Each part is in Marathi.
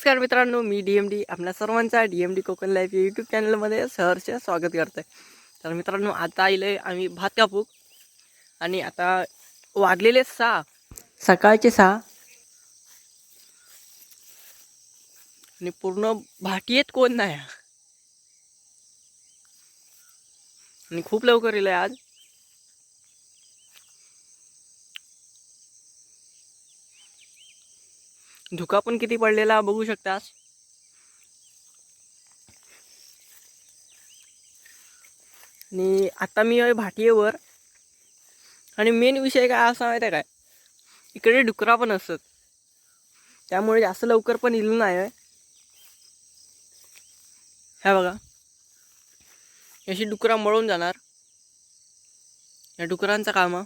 नमस्कार मित्रांनो, मी DMD आपल्या सर्वांचा DMD कोकण लाईफ या यूट्यूब चॅनलमध्ये सहर्ष स्वागत करतो. तर मित्रांनो, आता आले आम्ही भात कापूक आणि आता वाजलेले 6, सकाळचे 6 आणि पूर्ण भाटीयेत कोण नाही आणि खूप लवकर येईल आज. धुका पण किती पडलेला बघू शकतास. आणि आता मी आहे भाटीयेवर आणि मेन विषय काय असा माहिती आहे काय, इकडे डुकरा पण असतात, त्यामुळे जास्त लवकर पण येईल नाही आहे. ह्या बघा, अशी डुकरा मळून जाणार. या डुकरांचं काम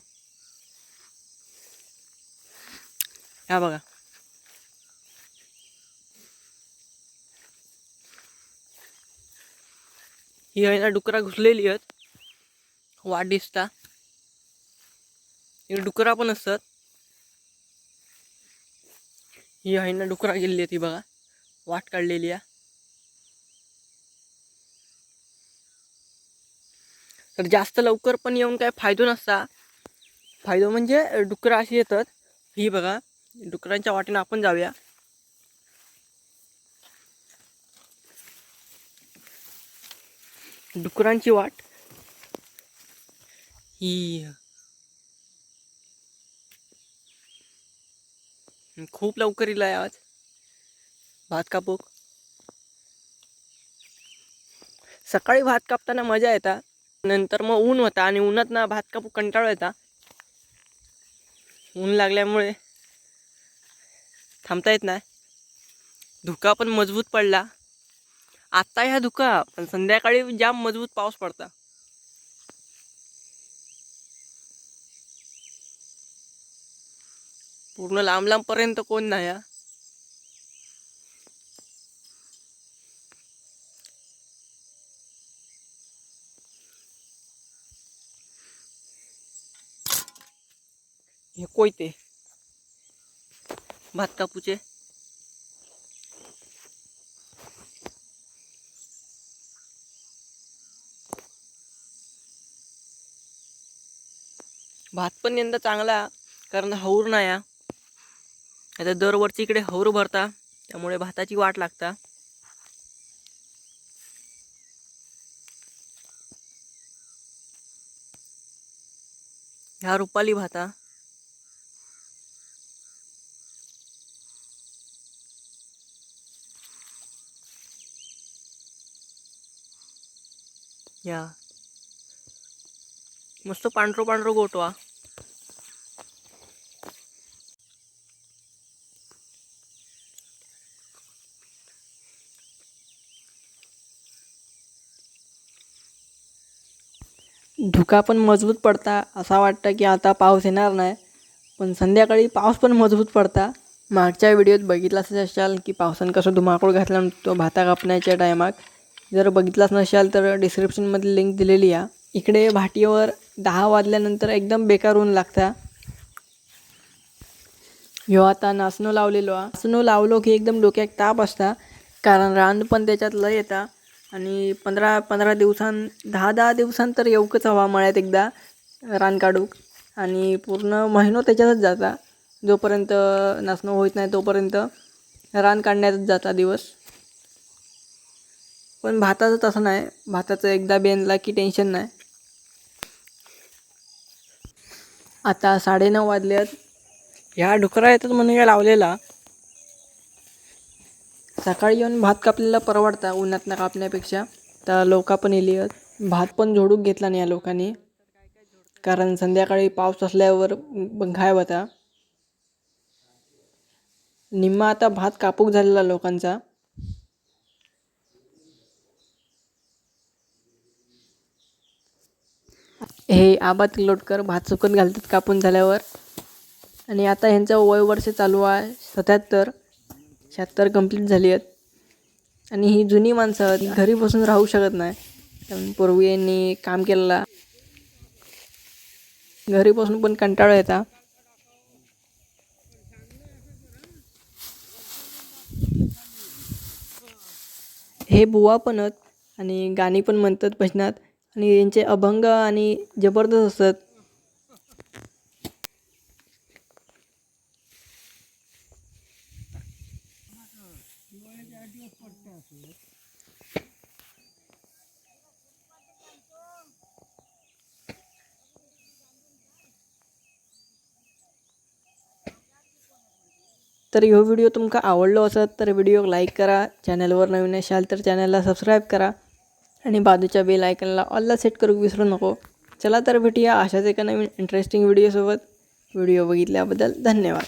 ह्या बघा, ही आहे ना डुकरा घुसलेली आहेत, वाट दिसता. इकडे डुकरा पण असतात. ही आहे ना डुकरा गेलेली आहे ती बघा, वाट काढलेली आहे. तर जास्त लवकर पण येऊन काय फायदो नसता. फायदो म्हणजे डुकरं अशी येतात. ही बघा, डुकरांच्या वाटेनं आपण जाऊया. डुकरांची वाट ही खूप लवकर येईल आज भात कापूक. सकाळी भात कापताना मजा येता, नंतर मग ऊन होता आणि उन्हात ना भात कापूक कंटाळा येता. ऊन लागल्यामुळे थांबता येत नाही. धुका पण मजबूत पडला आत्ता ह्या धुका, पण संध्याकाळी जाम मजबूत पाऊस पडता. पूर्ण लांब लांब पर्यंत कोण नाही. हे कोयते भात कापूचे. भात पण यंदा चांगला, कारण हौर नाही. आता दरवर्षी इकडे हौर भरता, त्यामुळे भाताची वाट लागता. ह्या रुपाली भाता या मस्त पांढरो पांढरो गोटवा. धुका पण मजबूत पडता. असा वाटतं की आता पाऊस येणार नाही, पण संध्याकाळी पाऊस पण मजबूत पडता. मागच्या व्हिडिओत बघितलाच असाल की पावसानं कसं धुमाकूळ घातला तो भाता कापण्याच्या टायमात. जर बघितलाच नसाल तर डिस्क्रिप्शनमध्ये लिंक दिलेली आहे. इकडे भाटीवर 10 वाजल्यानंतर एकदम बेकार ऊन लागता. ह्यो आता नाचणं लावलेलो आहे. नाचणं लावलो की एकदम डोक्यात ताप असता, कारण रान पण त्याच्यात लय येता. आणि 15 दिवसां 10 दिवसां तर येऊकच हवा मळ्यात एकदा रान काढूक, आणि पूर्ण महिनो त्याच्यातच जाता. जोपर्यंत नाचणं होत नाही तोपर्यंत रान काढण्यातच जाता दिवस. पण भाताचं तसं नाही, भाताचं एकदा बेनला की टेन्शन नाही. आता 9:30 वाजल्यात. ह्या डुकरा येतात म्हणून या लावलेला. सकाळी येऊन भात कापलेला परवडता उन्हातनं कापण्यापेक्षा. तर लोक पण येली आहेत. भात पण झोडूक घेतला नाही या लोकांनी, कारण संध्याकाळी पाऊस असल्यावर घाय होता. निम्मा आता भात कापूक झालेला लोकांचा. हे आबा तिलोटकर भात सुकत घालतात कापून झाल्यावर. आणि आता ह्यांचं वय वर्ष चालू आहे 77. 76 कंप्लीट झाली आहेत. आणि ही जुनी माणसं आहेत, घरी बसून राहू शकत नाही. पूर्वी यांनी काम केलेला, घरी बसून पण कंटाळा येता. हे बुवा पण आहेत आणि गाणी पण म्हणतात भजनात आणि यांचे अभंग आणि जबरदस्त असतात. तर ह्यो व्हिडिओ तुमका आवडलो असत तर व्हिडिओ लाईक करा. चॅनलवर नवीन असाल तर चॅनलला सबस्क्राईब करा आणि बाजूच्या बेल आयकनला ऑलला सेट करू विसरू नको. चला तर भेटूया अशाच एका नवीन इंटरेस्टिंग व्हिडिओसोबत. व्हिडिओ बघितल्याबद्दल धन्यवाद.